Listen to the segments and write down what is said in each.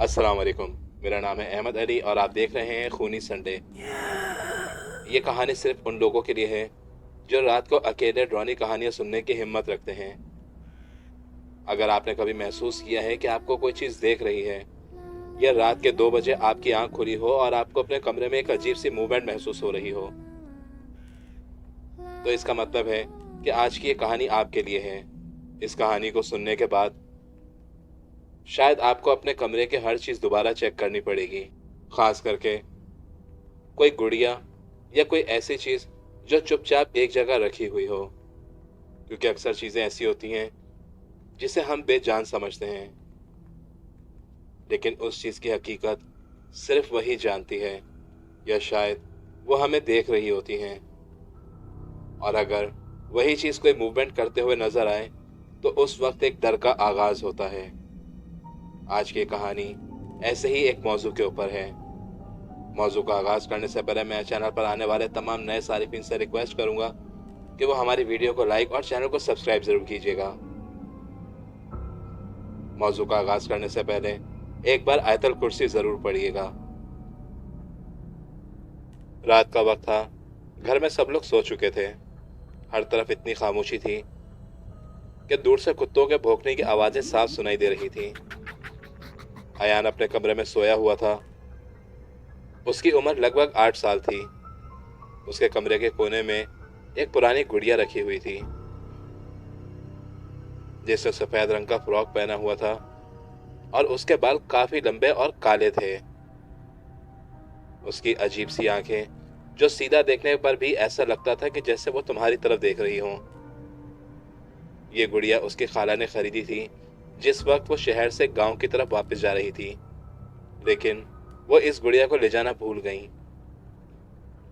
अस्सलाम वालेकुम। मेरा नाम है अहमद अली और आप देख रहे हैं खूनी संडे। ये कहानी सिर्फ उन लोगों के लिए है जो रात को अकेले डरावनी कहानियां सुनने की हिम्मत रखते हैं। अगर आपने कभी महसूस किया है कि आपको कोई चीज़ देख रही है या रात के 2 बजे आपकी आंख खुली हो और आपको अपने कमरे में एक अजीब सी मूवमेंट महसूस हो रही हो, तो इसका मतलब है कि आज की ये कहानी आपके लिए है। इस कहानी को सुनने के बाद शायद आपको अपने कमरे की हर चीज़ दोबारा चेक करनी पड़ेगी, खास करके कोई गुड़िया या कोई ऐसी चीज़ जो चुपचाप एक जगह रखी हुई हो, क्योंकि अक्सर चीज़ें ऐसी होती हैं जिसे हम बेजान समझते हैं, लेकिन उस चीज़ की हकीकत सिर्फ वही जानती है या शायद वो हमें देख रही होती हैं। और अगर वही चीज़ कोई मूवमेंट करते हुए नजर आए तो उस वक्त एक डर का आगाज होता है। आज की कहानी ऐसे ही एक मौजू के ऊपर है। मौजू का आगाज करने से पहले मैं चैनल पर आने वाले तमाम नए सारिफिन से रिक्वेस्ट करूंगा कि वो हमारी वीडियो को लाइक और चैनल को सब्सक्राइब जरूर कीजिएगा। मौजू का आगाज करने से पहले एक बार आयतल कुर्सी जरूर पढ़िएगा। रात का वक्त था। घर में सब लोग सो चुके थे। हर तरफ इतनी खामोशी थी कि दूर से कुत्तों के भौंकने की आवाजें साफ सुनाई दे रही थी। अयान अपने कमरे में सोया हुआ था। उसकी उम्र लगभग 8 साल थी। उसके कमरे के कोने में एक पुरानी गुड़िया रखी हुई थी जिसने सफेद रंग का फ्रॉक पहना हुआ था और उसके बाल काफी लंबे और काले थे। उसकी अजीब सी आंखें जो सीधा देखने पर भी ऐसा लगता था कि जैसे वो तुम्हारी तरफ देख रही हो। ये गुड़िया उसकी खाला ने खरीदी थी जिस वक्त वो शहर से गांव की तरफ वापस जा रही थी, लेकिन वो इस गुड़िया को ले जाना भूल गईं।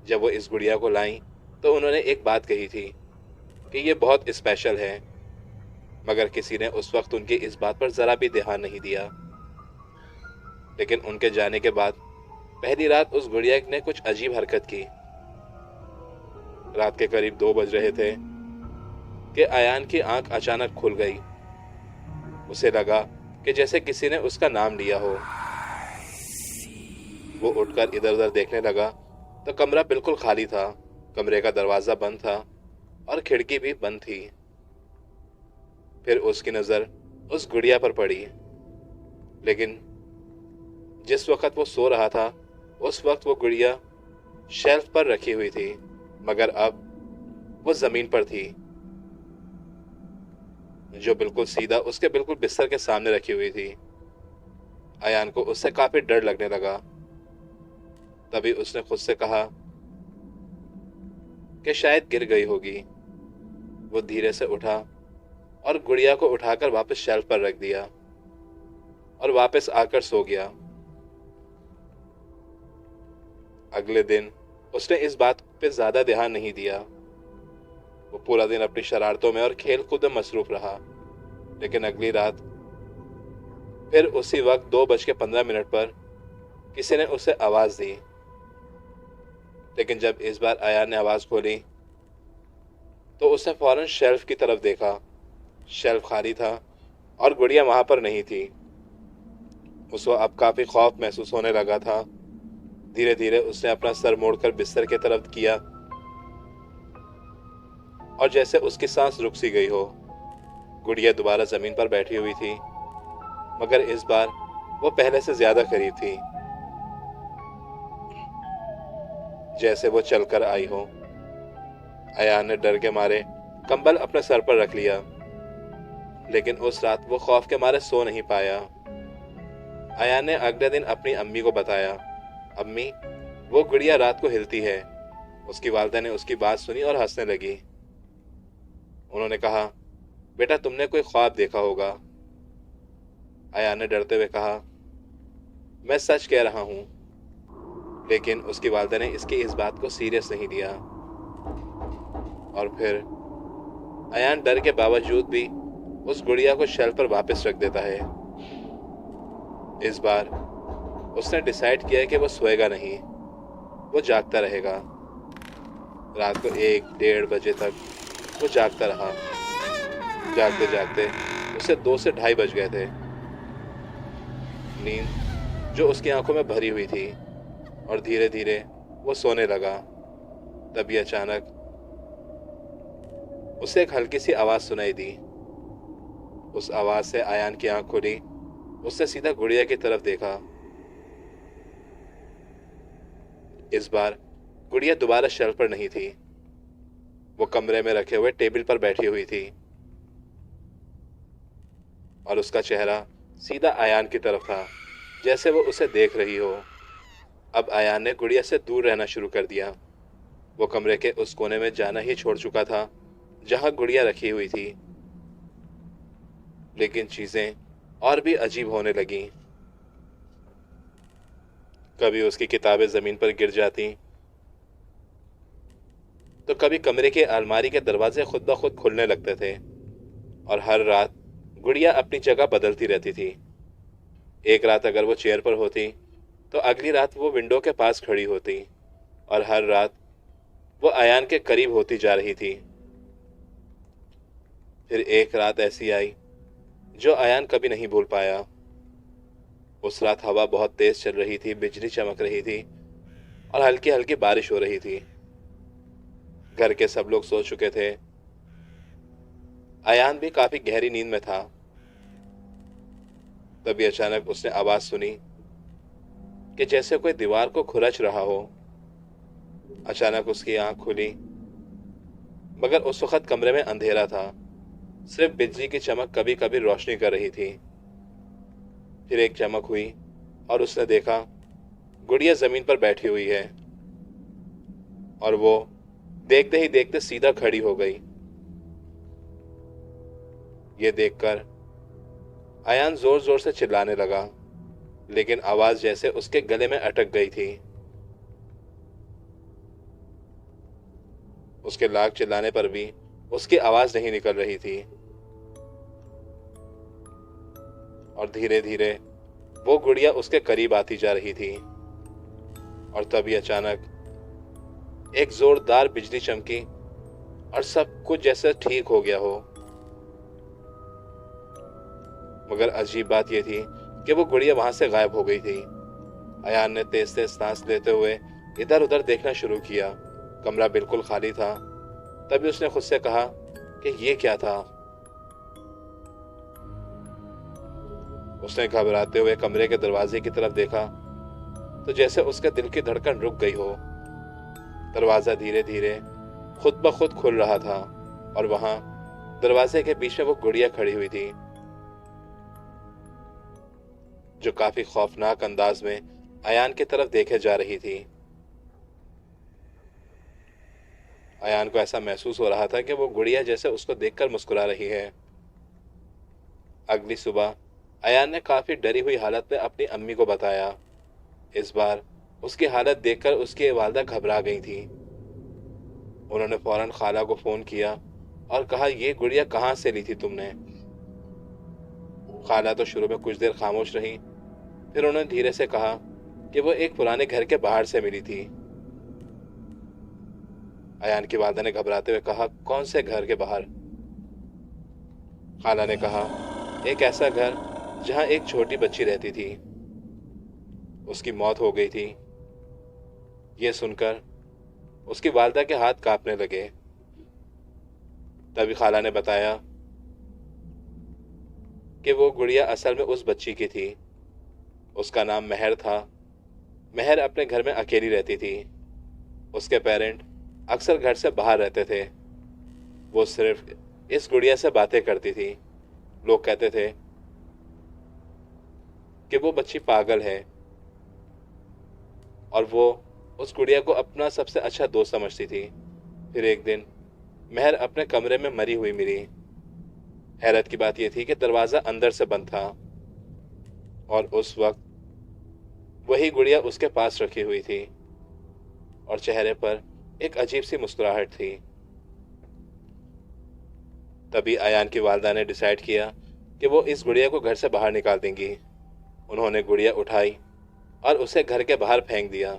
जब वो इस गुड़िया को लाईं तो उन्होंने एक बात कही थी कि ये बहुत स्पेशल है, मगर किसी ने उस वक्त उनकी इस बात पर जरा भी ध्यान नहीं दिया। लेकिन उनके जाने के बाद पहली रात उस गुड़िया ने कुछ अजीब हरकत की। रात के करीब 2 बज रहे थे कि अयान की आंख अचानक खुल गई। उसे लगा कि जैसे किसी ने उसका नाम लिया हो। वो उठकर इधर उधर देखने लगा तो कमरा बिल्कुल खाली था। कमरे का दरवाजा बंद था और खिड़की भी बंद थी। फिर उसकी नजर उस गुड़िया पर पड़ी, लेकिन जिस वक्त वो सो रहा था उस वक्त वो गुड़िया शेल्फ पर रखी हुई थी, मगर अब वो जमीन पर थी, जो बिल्कुल सीधा उसके बिल्कुल बिस्तर के सामने रखी हुई थी। अयान को उससे काफी डर लगने लगा। तभी उसने खुद से कहा कि शायद गिर गई होगी। वो धीरे से उठा और गुड़िया को उठाकर वापस शेल्फ पर रख दिया और वापस आकर सो गया। अगले दिन उसने इस बात पे ज्यादा ध्यान नहीं दिया। वो पूरा दिन अपनी शरारतों में और खेल कूद में मसरूफ रहा। लेकिन अगली रात फिर उसी वक्त 2:15 पर किसी ने उसे आवाज दी। लेकिन जब इस बार अयान ने आवाज खोली तो उसने फौरन शेल्फ की तरफ देखा। शेल्फ खाली था और गुड़िया वहां पर नहीं थी। उसको अब काफी खौफ महसूस होने लगा था। धीरे धीरे उसने अपना सर मोड़कर बिस्तर की तरफ किया और जैसे उसकी सांस रुक सी गई हो, गुड़िया दोबारा जमीन पर बैठी हुई थी, मगर इस बार वो पहले से ज्यादा करीब थी, जैसे वो चलकर आई हो। अयान ने डर के मारे कंबल अपने सर पर रख लिया, लेकिन उस रात वो खौफ के मारे सो नहीं पाया। अयान ने अगले दिन अपनी अम्मी को बताया। अम्मी, वो गुड़िया रात को हिलती है। उसकी वालिदा ने उसकी बात सुनी और हंसने लगी। उन्होंने कहा, बेटा तुमने कोई ख्वाब देखा होगा। अयान ने डरते हुए कहा, मैं सच कह रहा हूं। लेकिन उसकी वालिदा ने इसकी इस बात को सीरियस नहीं लिया और फिर अयान डर के बावजूद भी उस गुड़िया को शेल्फ पर वापस रख देता है। इस बार उसने डिसाइड किया कि वो सोएगा नहीं, वो जागता रहेगा। रात को 1-1:30 तक वो जागता रहा। जागते जागते उसे 2 से ढाई बज गए थे। नींद जो उसकी आंखों में भरी हुई थी, और धीरे धीरे वो सोने लगा। तभी अचानक उसे एक हल्की सी आवाज सुनाई दी। उस आवाज से आयान की आंख खुली। उसने सीधा गुड़िया की तरफ देखा। इस बार गुड़िया दोबारा शेल्फ पर नहीं थी, वो कमरे में रखे हुए टेबल पर बैठी हुई थी, और उसका चेहरा सीधा आयान की तरफ था, जैसे वो उसे देख रही हो। अब आयान ने गुड़िया से दूर रहना शुरू कर दिया। वो कमरे के उस कोने में जाना ही छोड़ चुका था जहां गुड़िया रखी हुई थी। लेकिन चीजें और भी अजीब होने लगीं। कभी उसकी किताबें जमीन पर गिर जाती, तो कभी कमरे की अलमारी के दरवाजे खुद ब खुद खुलने लगते थे, और हर रात गुड़िया अपनी जगह बदलती रहती थी। एक रात अगर वो चेयर पर होती, तो अगली रात वो विंडो के पास खड़ी होती, और हर रात वो अयान के करीब होती जा रही थी। फिर एक रात ऐसी आई जो अयान कभी नहीं भूल पाया। उस रात हवा बहुत तेज चल रही थी, बिजली चमक रही थी, और हल्की हल्की बारिश हो रही थी। घर के सब लोग सो चुके थे। अयान भी काफी गहरी नींद में था। तभी अचानक उसने आवाज सुनी कि जैसे कोई दीवार को खुरच रहा हो। अचानक उसकी आंख खुली, मगर उस वक्त कमरे में अंधेरा था। सिर्फ बिजली की चमक कभी कभी रोशनी कर रही थी। फिर एक चमक हुई, और उसने देखा गुड़िया जमीन पर बैठी हुई है, और वो देखते ही देखते सीधा खड़ी हो गई। ये देखकर अयान जोर जोर से चिल्लाने लगा, लेकिन आवाज जैसे उसके गले में अटक गई थी। उसके लाख चिल्लाने पर भी उसकी आवाज नहीं निकल रही थी, और धीरे धीरे वो गुड़िया उसके करीब आती जा रही थी। और तभी अचानक एक जोरदार बिजली चमकी, और सब कुछ जैसे ठीक हो गया हो। मगर अजीब बात यह थी कि वो गुड़िया वहां से गायब हो गई थी। अयान ने तेज तेज सांस लेते हुए इधर उधर देखना शुरू किया। कमरा बिल्कुल खाली था। तभी उसने खुद से कहा कि ये क्या था। उसने घबराते हुए कमरे के दरवाजे की तरफ देखा, तो जैसे उसके दिल की धड़कन रुक गई हो। दरवाजा धीरे धीरे खुद ब खुद खुल रहा था, और वहां दरवाजे के बीच में वो गुड़िया खड़ी हुई थी, जो काफी खौफनाक अंदाज में अयान की तरफ देखे जा रही थी। अयान को ऐसा महसूस हो रहा था कि वो गुड़िया जैसे उसको देखकर मुस्कुरा रही है। अगली सुबह अयान ने काफी डरी हुई हालत में अपनी अम्मी को बताया। इस बार उसकी हालत देखकर उसकी वालिदा घबरा गई थी। उन्होंने फौरन खाला को फोन किया और कहा, ये गुड़िया कहाँ से ली थी तुमने। खाला तो शुरू में कुछ देर खामोश रही, फिर उन्होंने धीरे से कहा कि वो एक पुराने घर के बाहर से मिली थी। अयान की वालिदा ने घबराते हुए कहा, कौन से घर के बाहर। खाला ने कहा, एक ऐसा घर जहां एक छोटी बच्ची रहती थी, उसकी मौत हो गई थी। यह सुनकर उसकी वालिदा के हाथ कांपने लगे। तभी खाला ने बताया कि वो गुड़िया असल में उस बच्ची की थी। उसका नाम महर था। महर अपने घर में अकेली रहती थी। उसके पेरेंट अक्सर घर से बाहर रहते थे। वो सिर्फ इस गुड़िया से बातें करती थी। लोग कहते थे कि वो बच्ची पागल है, और वो उस गुड़िया को अपना सबसे अच्छा दोस्त समझती थी। फिर एक दिन महर अपने कमरे में मरी हुई मिली। हैरत की बात यह थी कि दरवाजा अंदर से बंद था, और उस वक्त वही गुड़िया उसके पास रखी हुई थी, और चेहरे पर एक अजीब सी मुस्कुराहट थी। तभी अयान की वालिदा ने डिसाइड किया कि वो इस गुड़िया को घर से बाहर निकाल देंगी। उन्होंने गुड़िया उठाई और उसे घर के बाहर फेंक दिया।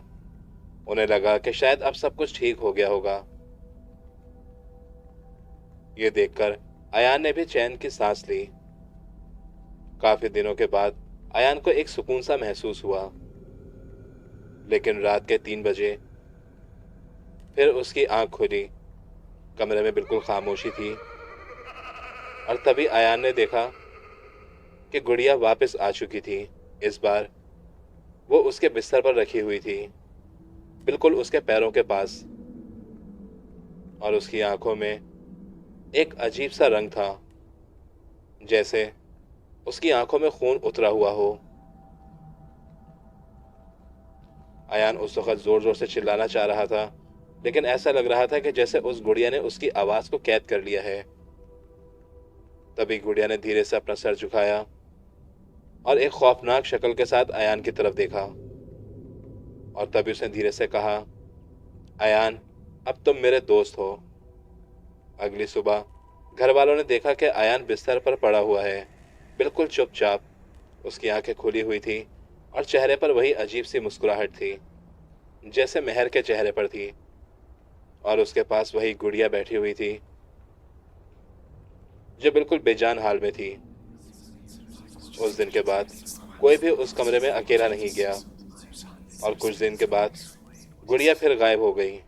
उन्हें लगा कि शायद अब सब कुछ ठीक हो गया होगा। ये देखकर अयान ने भी चैन की सांस ली। काफी दिनों के बाद अयान को एक सुकून सा महसूस हुआ। लेकिन रात के 3 बजे फिर उसकी आंख खुली। कमरे में बिल्कुल खामोशी थी और तभी अयान ने देखा कि गुड़िया वापस आ चुकी थी। इस बार वो उसके बिस्तर पर रखी हुई थी, बिल्कुल उसके पैरों के पास, और उसकी आंखों में एक अजीब सा रंग था, जैसे उसकी आंखों में खून उतरा हुआ हो। अयान उस वक्त जोर जोर से चिल्लाना चाह रहा था, लेकिन ऐसा लग रहा था कि जैसे उस गुड़िया ने उसकी आवाज को कैद कर लिया है। तभी गुड़िया ने धीरे से अपना सर झुकाया और एक खौफनाक शक्ल के साथ अयान की तरफ देखा, और तभी उसने धीरे से कहा, अयान, अब तुम मेरे दोस्त हो। अगली सुबह घर वालों ने देखा कि अयान बिस्तर पर पड़ा हुआ है, बिल्कुल चुपचाप। उसकी आंखें खुली हुई थी और चेहरे पर वही अजीब सी मुस्कुराहट थी, जैसे मेहर के चेहरे पर थी, और उसके पास वही गुड़िया बैठी हुई थी जो बिल्कुल बेजान हाल में थी। उस दिन के बाद कोई भी उस कमरे में अकेला नहीं गया, और कुछ दिन के बाद गुड़िया फिर गायब हो गई।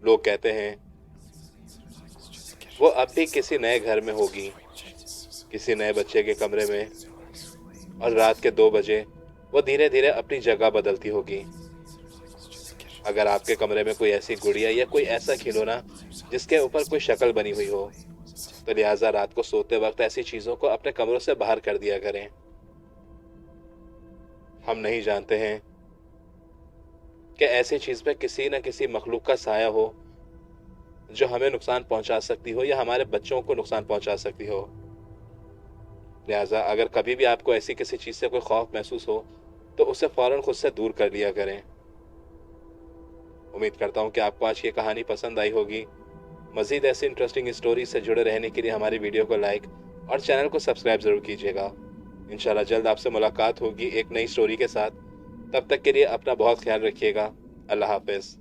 लोग कहते हैं वो अब भी किसी नए घर में होगी, किसी नए बच्चे के कमरे में, और रात के 2 बजे वो धीरे धीरे अपनी जगह बदलती होगी। अगर आपके कमरे में कोई ऐसी गुड़िया या कोई ऐसा खिलौना जिसके ऊपर कोई शक्ल बनी हुई हो, तो लिहाजा रात को सोते वक्त ऐसी चीजों को अपने कमरों से बाहर कर दिया करें। हम नहीं जानते हैं कि ऐसी चीज पे किसी न किसी मखलूक का साया हो जो हमें नुकसान पहुंचा सकती हो या हमारे बच्चों को नुकसान पहुंचा सकती हो। लिहाजा अगर कभी भी आपको ऐसी किसी चीज से कोई खौफ महसूस हो तो उसे फौरन खुद से दूर कर लिया करें। उम्मीद करता हूं कि आपको आज ये कहानी पसंद आई होगी। मजीद ऐसी इंटरेस्टिंग स्टोरी से जुड़े रहने के लिए हमारी वीडियो को लाइक और चैनल को सब्सक्राइब जरूर कीजिएगा। इंशाल्लाह जल्द आपसे मुलाकात होगी एक नई स्टोरी के साथ। तब तक के लिए अपना बहुत ख्याल रखिएगा। अल्लाह हाफिज।